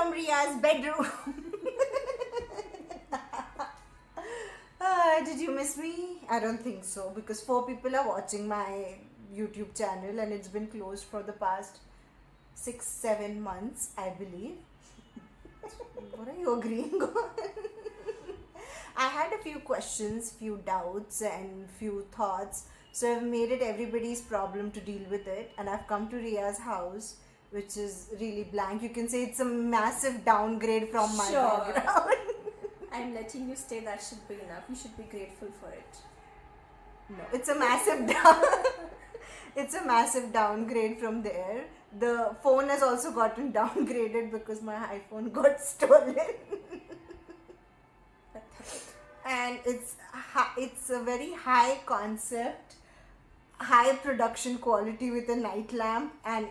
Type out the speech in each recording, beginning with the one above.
from Ria's bedroom. Did you miss me? I don't think so, because 4 people are watching my YouTube channel and it's been closed for the past 6-7 months, I believe. What are you agreeing on? I had a few questions, few doubts, and few thoughts. So I've made it everybody's problem to deal with it, and I've come to Ria's house, which is really blank. You can say it's a massive downgrade from my background. I'm letting you stay. That should be enough. You should be grateful for it. No, it's a massive it's a massive downgrade from there. The phone has also gotten downgraded because my iPhone got stolen. And it's a very high concept, high production quality with a night lamp and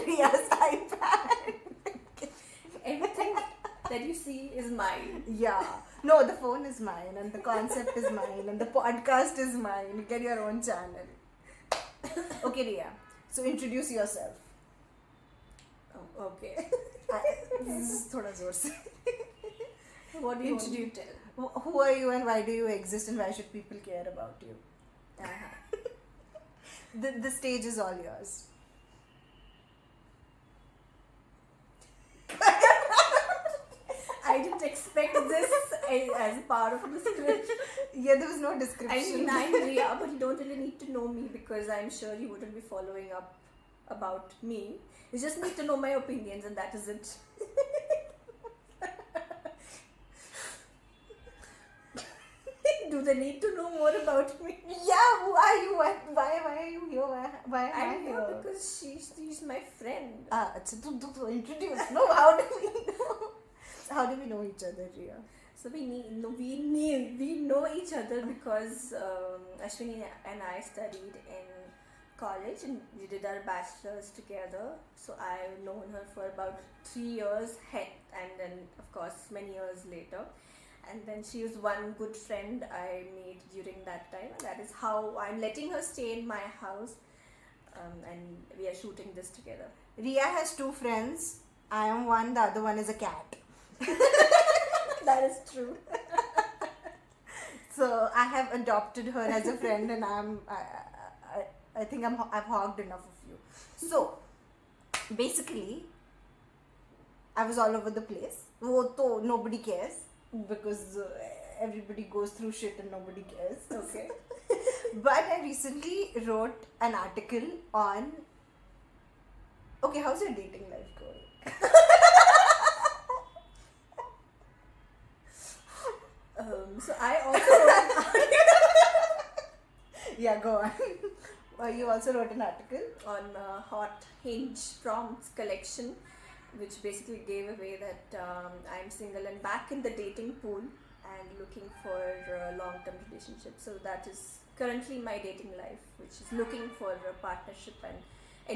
Ria's iPad. Everything that you see is mine. Yeah. No, the phone is mine and the concept is mine and the podcast is mine. You get your own channel. Okay, Ria. So introduce yourself. Oh, okay. This is thoda zor se. What do you want to tell? Who are you and why do you exist and why should people care about you? The stage is all yours. I didn't expect this as part of the script. Yeah, there was no description. I mean, I'm Ria, but you don't really need to know me because I'm sure you wouldn't be following up about me. You just need to know my opinions and that is it. Do they need to know more about me? Yeah, who are you? Why are you here? Why am I I'm here? here because she's my friend. To introduce. No, how do we know? How do we know each other, Ria? So we know each other because Ashwini and I studied in college and we did our bachelor's together. So I've known her for about 3 years, and then of course many years later. And then she was one good friend I made during that time, and that is how I'm letting her stay in my house, and we are shooting this together. Ria has 2 friends. I am one. The other one is a cat. That is true. So I have adopted her as a friend, and I think I've hogged enough of you. So basically, I was all over the place. Nobody cares because everybody goes through shit and nobody cares. Okay. But I recently wrote an article on. Okay, how's your dating life going? So I also Yeah, go on. You also wrote an article on Hot Hinge Prompts collection, which basically gave away that I'm single and back in the dating pool and looking for a long-term relationship. So that is currently my dating life, which is looking for a partnership and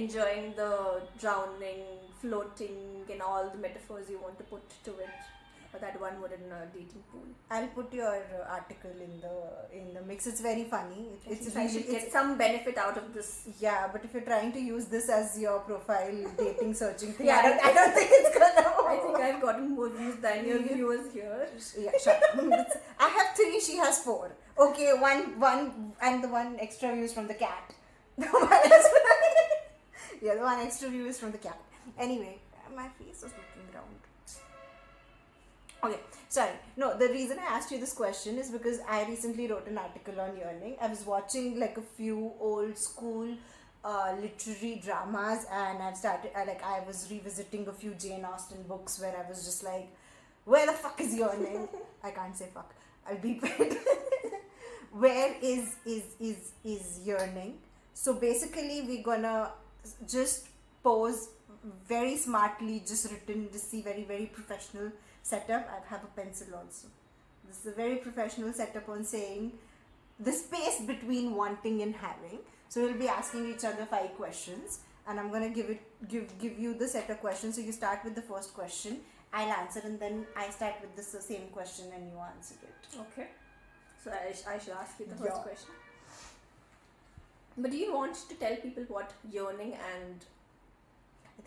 enjoying the drowning, floating, and all the metaphors you want to put to it. That one would in a dating pool. I'll put your article in the mix. It's very funny. I should get some benefit out of this. Yeah, but if you're trying to use this as your profile dating searching thing, Yeah, I don't think it's gonna work. I think I've gotten more views than your viewers here. Yeah, sure. I have 3. She has 4. Okay, one, and the one extra view is from the cat. The one extra view is from the cat. Anyway, my face is looking round. Okay, sorry. No, the reason I asked you this question is because I recently wrote an article on Yearning. I was watching like a few old school literary dramas, and I was revisiting a few Jane Austen books where I was just like, where the fuck is Yearning? I can't say fuck. I'll beep it. Where is Yearning? So basically we're gonna just pose very smartly, just written, just see very, very professional setup. I have a pencil also. This is a very professional setup on saying the space between wanting and having. So we'll be asking each other 5 questions, and I'm gonna give you the set of questions. So you start with the first question, I'll answer, and then I start with the same question and you answer it. Okay. So I should ask you the first question. But do you want to tell people what yearning and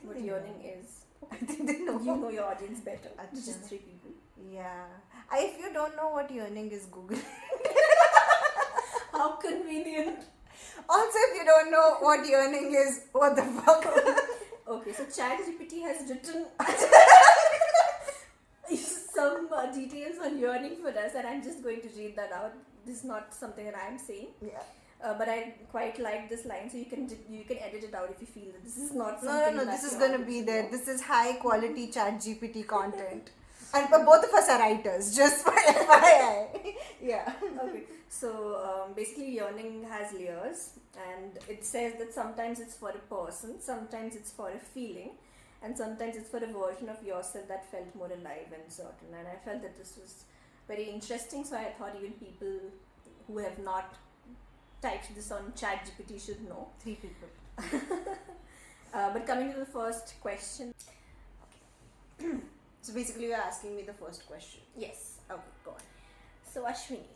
what yearning is? I think they know. You know your audience better. Achha. Just 3 people. Yeah. If you don't know what yearning is, Google. How convenient. Also, if you don't know what yearning is, what the fuck? Okay, so ChatGPT has written some details on yearning for us, and I'm just going to read that out. This is not something that I'm saying, Yeah. but I quite like this line, so you can edit it out if you feel that this is not No, something. no, no. that This is your gonna audience be will there. know. This is high quality chat GPT content. And both of us are writers, just for FYI. Yeah. Okay, so basically yearning has layers, and it says that sometimes it's for a person, sometimes it's for a feeling, and sometimes it's for a version of yourself that felt more alive and certain. And I felt that this was very interesting, so I thought even people who have not typed this on ChatGPT should know. 3 people. But coming to the first question, So basically, you're asking me the first question. yes. Okay, go on. So Ashwini,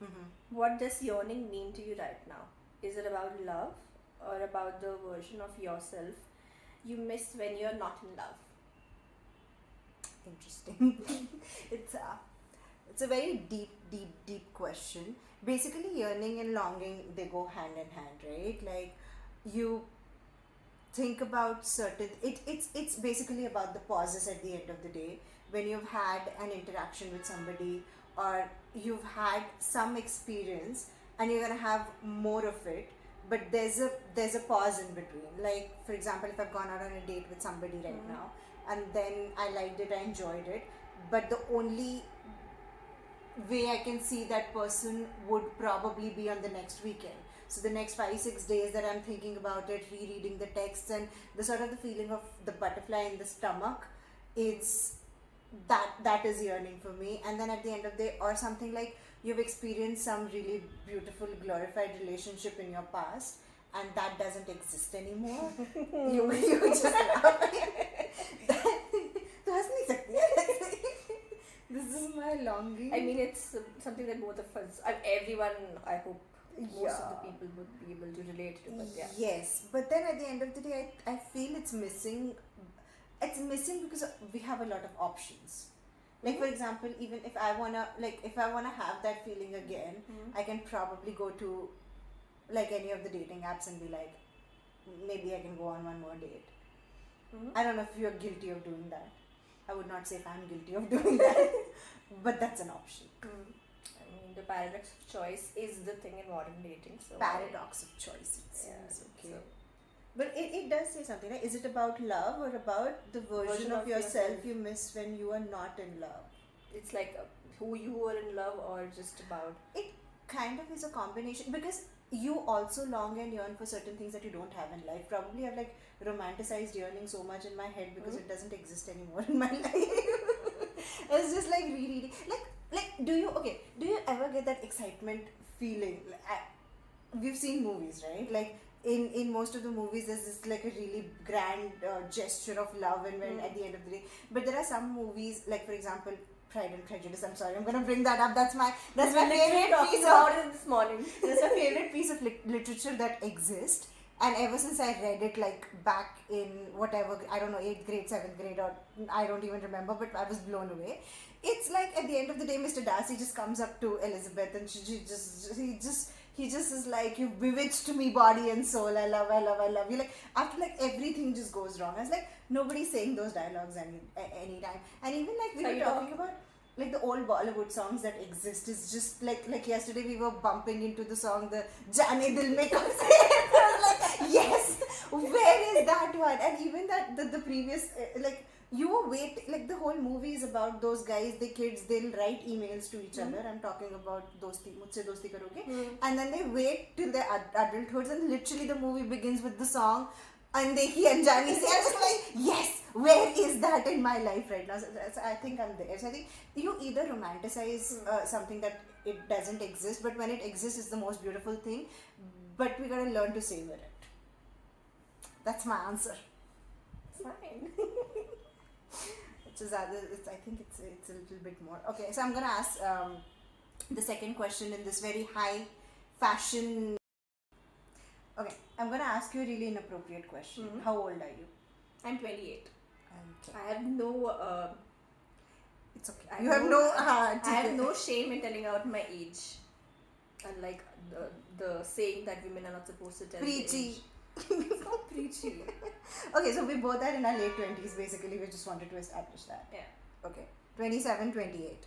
Mm-hmm. what does yearning mean to you right now? Is it about love or about the version of yourself you miss when you're not in love? Interesting. It's a very deep question. Basically, yearning and longing, they go hand in hand, right? Like, you think about certain it's basically about the pauses at the end of the day when you've had an interaction with somebody, or you've had some experience and you're gonna have more of it, but there's a pause in between. Like, for example, if I've gone out on a date with somebody right now, and then I liked it, I enjoyed it, but the only way I can see that person would probably be on the next weekend. So the next 5-6 days that I'm thinking about it, rereading the texts, and the sort of the feeling of the butterfly in the stomach, it's that is yearning for me. And then at the end of the day, or something like you've experienced some really beautiful glorified relationship in your past, and that doesn't exist anymore. you just laugh. तो हंस नहीं सकती है. This is my longing. I mean, it's something that both of us, everyone, I hope, most of the people would be able to relate to. But yeah. Yes, but then at the end of the day, I feel it's missing. It's missing because we have a lot of options. Like, for example, even if I wanna have that feeling again, I can probably go to like any of the dating apps and be like, maybe I can go on one more date. I don't know if you're guilty of doing that. I would not say if I'm guilty of doing that, but that's an option. I mean, the paradox of choice is the thing in modern dating. So Paradox of choice, it seems. Yeah, Okay. so- But it does say something, right? Is it about love or about the version of yourself you miss when you are not in love? It's like who you were in love, or just about. It kind of is a combination, because you also long and yearn for certain things that you don't have in life. Probably I've like romanticized yearning so much in my head because it doesn't exist anymore in my life. It's just like rereading. Like do you ever get that excitement feeling? We've seen movies, right? Like in most of the movies there's this like a really grand gesture of love, and when at the end of the day, but there are some movies, like for example Pride and Prejudice. I'm sorry, I'm gonna bring that up. That's my favorite piece of this morning. that's my favorite piece of literature that exists. And ever since I read it, like back in whatever, I don't know, 8th grade, 7th grade, or I don't even remember, but I was blown away. It's like at the end of the day, Mr. Darcy just comes up to Elizabeth, and he just is like, "You bewitched me, body and soul. I love you." Like after like everything just goes wrong. I was like, nobody's saying those dialogues anytime. And even like we were talking about like the old Bollywood songs that exist, is just like yesterday we were bumping into the song the Jaane Dil Mein Kab Se. I was like, yes, where is that one? And even that the previous like you were like the whole movie is about those guys, the kids, they'll write emails to each other. I'm talking about dosti, mujhse dosti karoge, and then they wait till their adulthoods, and literally the movie begins with the song Andekhi Anjani Se. I was like, yes, where is that in my life right now? So I think I'm there. So I think you either romanticize something that it doesn't exist, but when it exists, it's the most beautiful thing. But we gotta learn to savor it. That's my answer. Fine. Which is I think it's a little bit more. Okay, so I'm gonna ask the second question in this very high fashion. Okay, I'm gonna ask you a really inappropriate question. How old are you? I'm 28. Okay. I have no. It's okay. I You have no. I have no shame in telling out my age. Unlike the saying that women are not supposed to tell their age. Preachy. It's not preachy. Okay, so we both are in our late 20s basically. We just wanted to establish that. Yeah. Okay. 27, 28.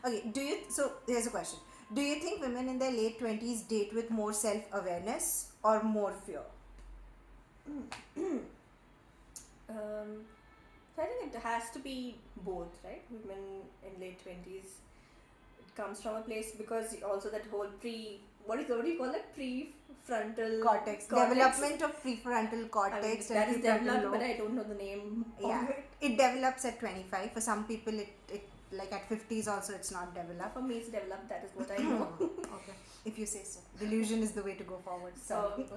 Okay, so here's a question. Do you think women in their late 20s date with more self awareness or more fear? So I think it has to be both, right? Women in late 20s, it comes from a place because also that whole what do you call it? Prefrontal Cortex. Development of prefrontal cortex that and is prefrontal developed, lobe. but I don't know the name Yeah, of it. it develops at 25. For some people, it like at 50s also it's not developed. For me, it's developed. That is what I know. Okay, if you say so. Delusion is the way to go forward.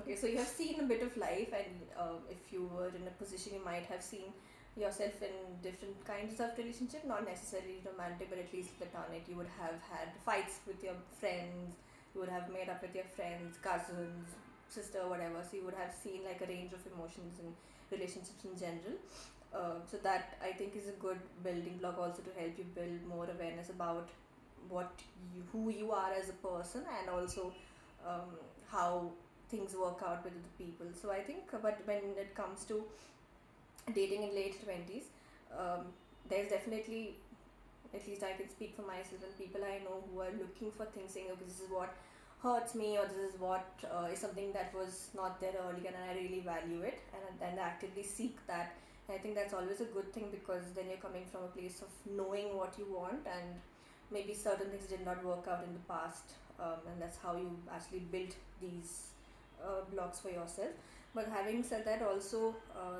Okay, so you have seen a bit of life, and if you were in a position, you might have seen yourself in different kinds of relationship, not necessarily romantic, but at least platonic. You would have had fights with your friends, you would have made up with your friends, cousins, sister, whatever. So you would have seen like a range of emotions and relationships in general. So that I think is a good building block also to help you build more awareness about who you are as a person, and also how things work out with the people. So I think, but when it comes to dating in late 20s, there's definitely, at least I can speak for myself and people I know who are looking for things, saying, okay, this is what hurts me, or this is what is something that was not there earlier and I really value it, and actively seek that. And I think that's always a good thing, because then you're coming from a place of knowing what you want, and maybe certain things did not work out in the past, and that's how you actually built these blocks for yourself. But having said that, also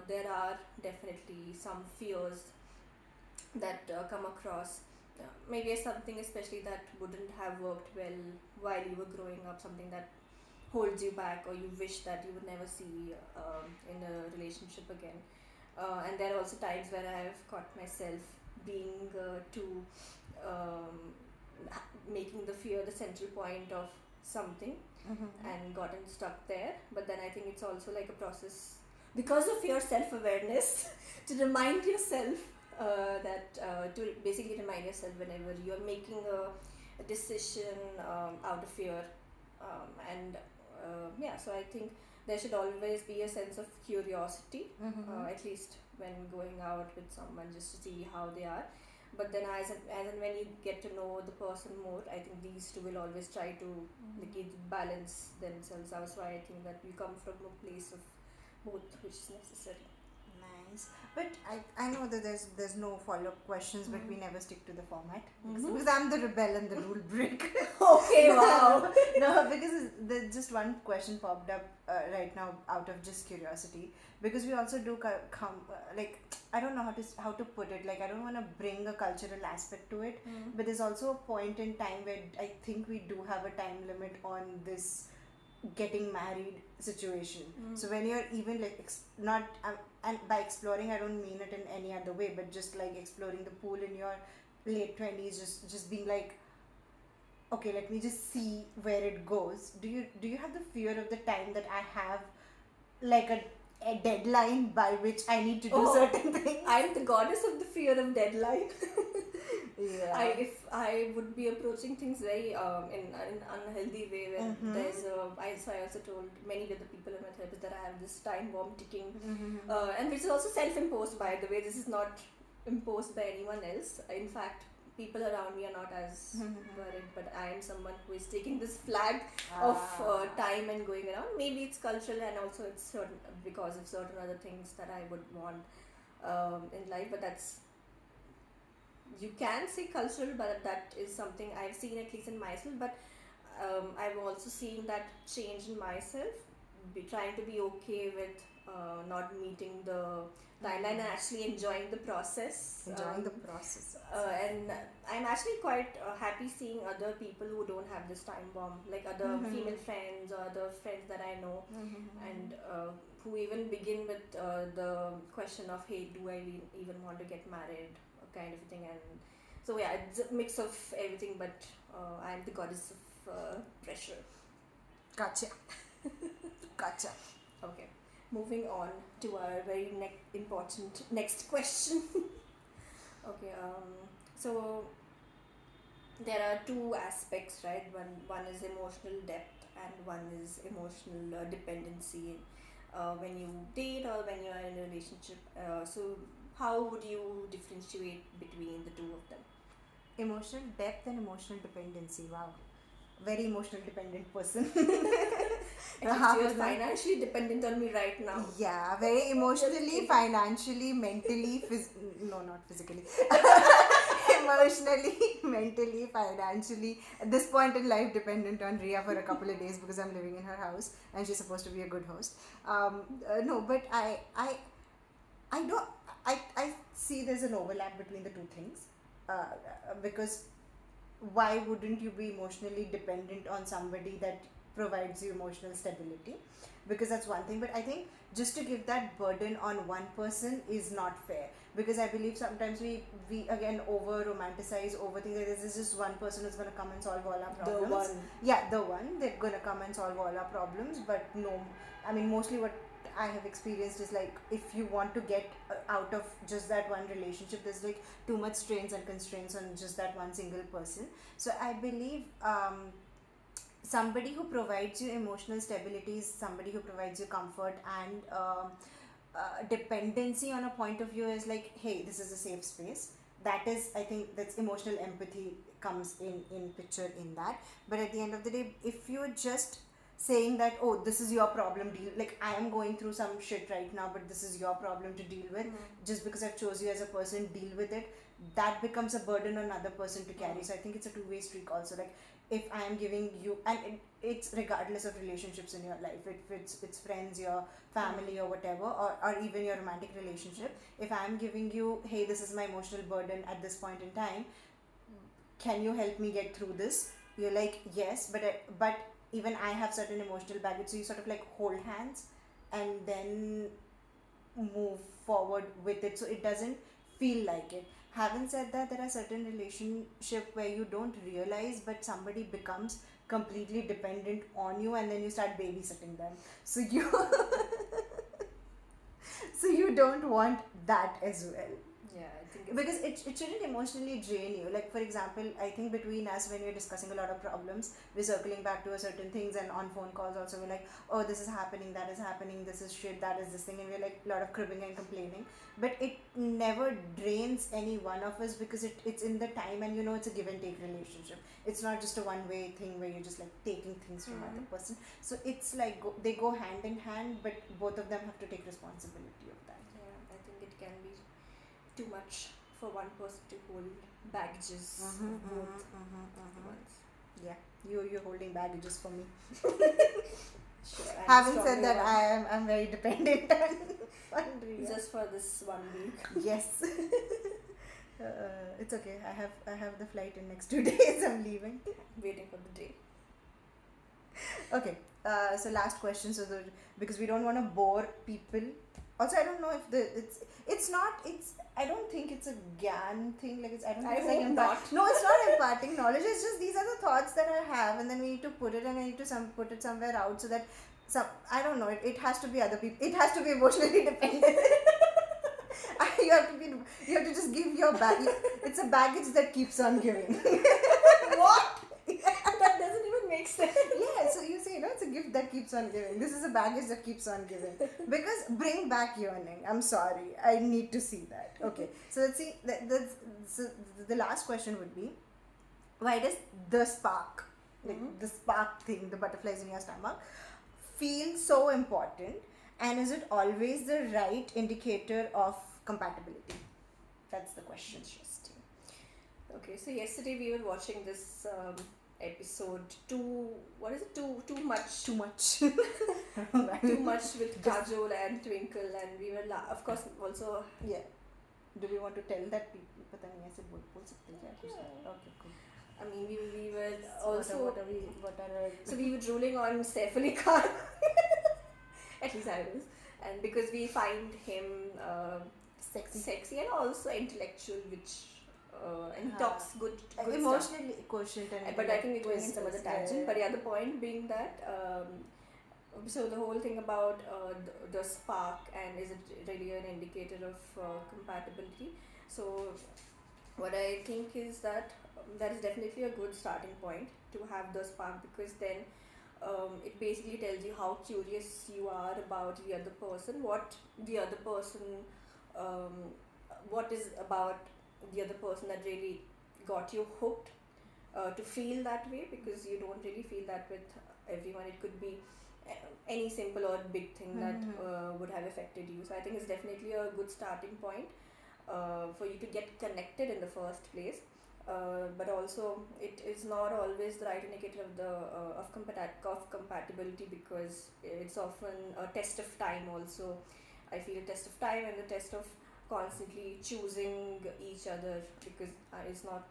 there are definitely some fears that come across. Maybe something especially that wouldn't have worked well while you were growing up, something that holds you back, or you wish that you would never see in a relationship again. And there are also times where I have caught myself being too making the fear the central point of something, and gotten stuck there. But then I think it's also like a process, because of your self-awareness, to remind yourself to basically remind yourself whenever you're making a decision out of fear, and yeah, so I think there should always be a sense of curiosity, at least when going out with someone, just to see how they are. But then as and when you get to know the person more, I think these two will always try to like, balance themselves out. So I think that we come from a place of both, which is necessary. Nice. But I know that there's no follow-up questions, but we never stick to the format. Because I'm the rebel and the rule break. Okay, wow. No, because there's just one question popped up right now out of just curiosity. Because we also do come like, I don't know how to put it. Like, I don't want to bring a cultural aspect to it, but there's also a point in time where I think we do have a time limit on this getting married situation. So when you're even like not and by exploring I don't mean it in any other way, but just like exploring the pool in your late 20s, just being like, okay, let me just see where it goes. Do you have the fear of the time that I have, like a deadline by which I need to do certain things? I'm the goddess of the fear of deadline. Yeah. If I would be approaching things very in an unhealthy way, where there's so I also told many of the people in my therapist that I have this time bomb ticking, and which is also self-imposed, by the way. This is not imposed by anyone else. In fact, people around me are not as worried, but I am someone who is taking this flag of time and going around. Maybe it's cultural, and also it's certain because of certain other things that I would want in life, but that's, you can say cultural, but that is something I've seen at least in myself. But I've also seen that change in myself, trying to be okay with not meeting the timeline and actually enjoying the process. And I'm actually quite happy seeing other people who don't have this time bomb, like other female friends or other friends that I know, and who even begin with the question of, hey, do I even want to get married, kind of thing. And so yeah, it's a mix of everything, but I'm the goddess of pressure. Gotcha. Okay. moving on to our very important next question. Okay, so there are two aspects, right? One is emotional depth and one is emotional dependency. When you date or when you are in a relationship, so how would you differentiate between the two of them? Emotional depth and emotional dependency. Wow. Very emotional dependent person. At least you're financially dependent on me right now. Yeah, very emotionally, financially, mentally, no, not physically. Emotionally, mentally, financially. At this point in life, dependent on Ria for a couple of days because I'm living in her house and she's supposed to be a good host. No, but I don't. I see there's an overlap between the two things, because why wouldn't you be emotionally dependent on somebody that provides you emotional stability? Because that's one thing, but I think just to give that burden on one person is not fair, because I believe sometimes we again over romanticize, overthink that there's just one person who's going to come and solve all our problems. The one. Yeah, the one, they're going to come and solve all our problems. But no, I mean, mostly what I have experienced is like, if you want to get out of just that one relationship, there's like too much strains and constraints on just that one single person. So I believe somebody who provides you emotional stability is somebody who provides you comfort and dependency on a point of view is like, hey, this is a safe space. That is, I think that's emotional empathy comes in picture in that. But at the end of the day, if you're just saying that, oh, this is your problem, deal, like I am going through some shit right now, but this is your problem to deal with, just because I've chose you as a person, deal with it, that becomes a burden on another person to carry. So I think it's a two-way streak also. Like, if I am giving you, and it's regardless of relationships in your life, if it's friends, your family, or whatever, or even your romantic relationship, if I am giving you, hey, this is my emotional burden at this point in time, can you help me get through this? You're like, yes, but even I have certain emotional baggage, so you sort of like hold hands and then move forward with it, so it doesn't feel like it. Having said that, there are certain relationship where you don't realize, but somebody becomes completely dependent on you, and then you start babysitting them. So you so you don't want that as well. Yeah, I think Because it shouldn't emotionally drain you. Like, for example, I think between us, when we're discussing a lot of problems, we're circling back to a certain things, and on phone calls also we're like, oh, this is happening, that is happening, this is shit, that is this thing, and we're like a lot of cribbing and complaining. But it never drains any one of us, because it's in the time, and it's a give and take relationship. It's not just a one way thing where you're just like taking things from other person. So it's like they go hand in hand, but both of them have to take responsibility of that. Yeah, I think it can be too much for one person to hold baggages of both at once. Yeah, you're holding baggages for me. Sure. Having said that, I'm very dependent on Ria. Just for this 1 week. Yes. It's okay. I have the flight in next 2 days. I'm leaving. Waiting for the day. Okay. So last question. So because we don't want to bore people. Also, I don't know if I don't think it's a GAN thing. Like I don't think it's like not. No, it's not imparting knowledge. It's just these are the thoughts that I have, and then we need to put it, and I need to put it somewhere out, so that I don't know. It has to be other people. It has to be emotionally dependent. You have to just give your baggage. It's a baggage that keeps on giving. What? That doesn't even make sense. Yeah, so you say, it's a gift that keeps on giving. This is a baggage that keeps on giving. Because bring back yearning. I'm sorry. I need to see that. Okay. So let's see. The last question would be, why does the spark, the spark thing, the butterflies in your stomach, feel so important? And is it always the right indicator of compatibility? That's the question. Interesting. Okay, so yesterday we were watching this episode too much Too much. too much with Kajol and Twinkle, and we were of course also. Yeah. Do we want to tell that people? But then yes, it would pull something. Yeah. Okay, cool. I mean, we were So also. So we were drooling on Saif Ali Khan. At least I was, and because we find him sexy and also intellectual, which and he talks good emotionally stuff. quotient, and But I think we're going in some other tangent. But yeah, the point being that So the whole thing about the spark, and is it really an indicator of compatibility? So what I think is that that is definitely a good starting point to have the spark, because then it basically tells you how curious you are about the other person, what the other person, um, what is about the other person that really got you hooked to feel that way, because you don't really feel that with everyone. It could be uh, any simple or big thing that would have affected you. So I think it's definitely a good starting point for you to get connected in the first place. But also, it is not always the right indicator of the of compatibility, because it's often a test of time. Also, I feel a test of time and the test of constantly choosing each other, because it's not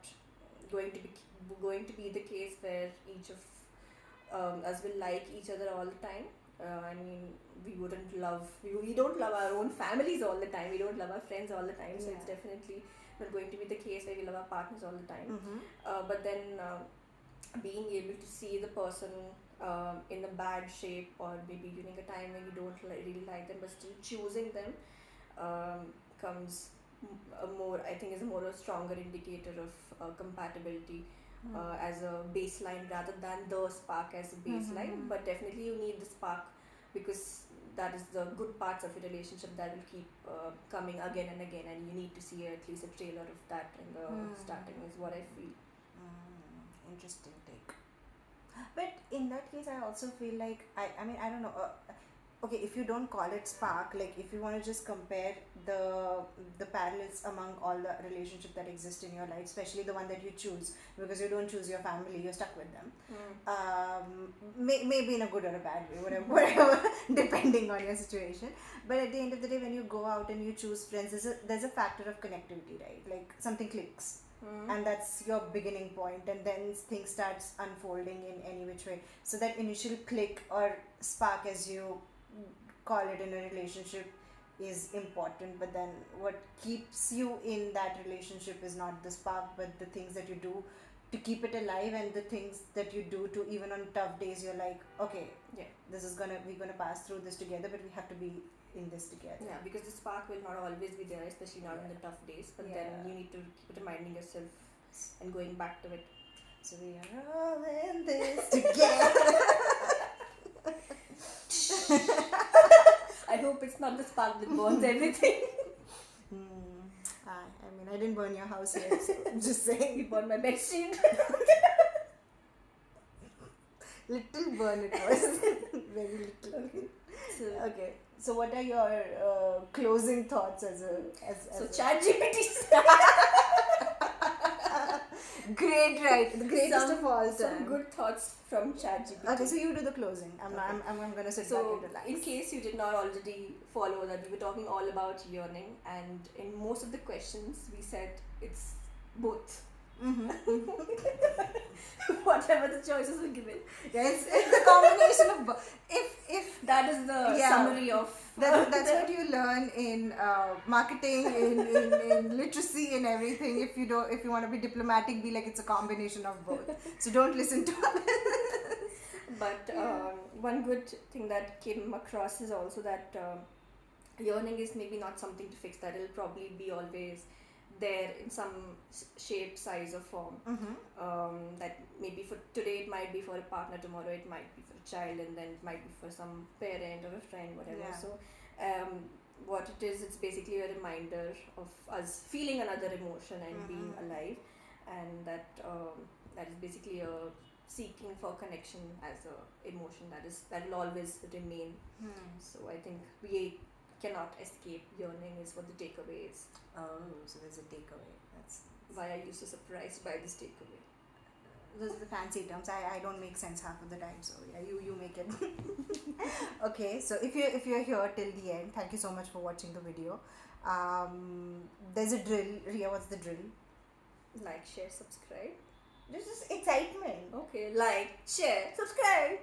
going to be the case where each of us will like each other all the time. I mean, we don't love our own families all the time. We don't love our friends all the time. So it's Yeah. definitely not going to be the case where we love our partners all the time. Mm-hmm. But then being able to see the person in a bad shape, or maybe during a time when you don't really like them, but still choosing them, comes a more, I think, is a more a stronger indicator of compatibility as a baseline, rather than the spark as a baseline. But definitely you need the spark, because that is the good parts of your relationship that will keep coming again and again, and you need to see at least a trailer of that in the starting, is what I feel. Interesting take. But in that case, I also feel like I mean, I don't know. Okay, if you don't call it spark, like if you want to just compare the parallels among all the relationships that exist in your life, especially the one that you choose, because you don't choose your family, you're stuck with them. Maybe in a good or a bad way, whatever, whatever, depending on your situation. But at the end of the day, when you go out and you choose friends, there's a factor of connectivity, right? Like something clicks. And that's your beginning point, and then things starts unfolding in any which way. So that initial click or spark, as you call it in a relationship, is important. But then what keeps you in that relationship is not the spark, but the things that you do to keep it alive, and the things that you do to, even on tough days, you're like, okay, Yeah. we're gonna pass through this together, but we have to be in this together. Yeah, because the spark will not always be there, especially not in the tough days. But then you need to keep reminding yourself and going back to it. So we are all in this together. I hope it's not the spark that burns everything. I mean, I didn't burn your house yet, so I'm just saying. You burned my bedsheet. Little burn it was. Very little. Okay. So what are your closing thoughts as ChatGPT. Great, right? The greatest of all time. Some good thoughts from ChatGPT. Okay, so you do the closing. I'm gonna sit back and relax. In case you did not already follow that, we were talking all about yearning, and in most of the questions we said it's both. Whatever the choices were given. Yes, it's the combination of both. If that is the summary of that's what you learn in marketing, in literacy, in everything. If you want to be diplomatic, be like it's a combination of both. So don't listen to others. But one good thing that came across is also that yearning is maybe not something to fix. That it'll probably be always there in some shape, size, or form. That maybe for today it might be for a partner, tomorrow it might be for a child, and then it might be for some parent or a friend, whatever. Yeah. So what it is, it's basically a reminder of us feeling another emotion and being alive, and that is basically a seeking for connection as a emotion that will always remain. So I think we cannot escape yearning is what the takeaway is. Oh, so there's a takeaway. That's why are you so surprised by this takeaway? Those are the fancy terms. I don't make sense half of the time, so yeah, you make it. Okay, so if you're here till the end, thank you so much for watching the video. There's a drill. Ria, what's the drill? Like, share, subscribe. This is excitement. Okay, like, share, subscribe.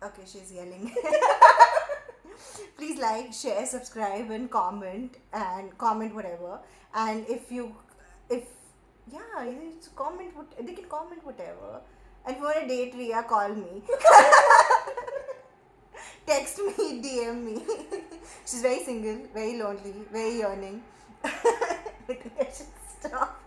Okay, she's yelling. Please like, share, subscribe, and comment whatever. And if it's comment they can comment whatever. And if you want to date Ria, call me. text me, DM me. She's very single, very lonely, very yearning. I think I should stop.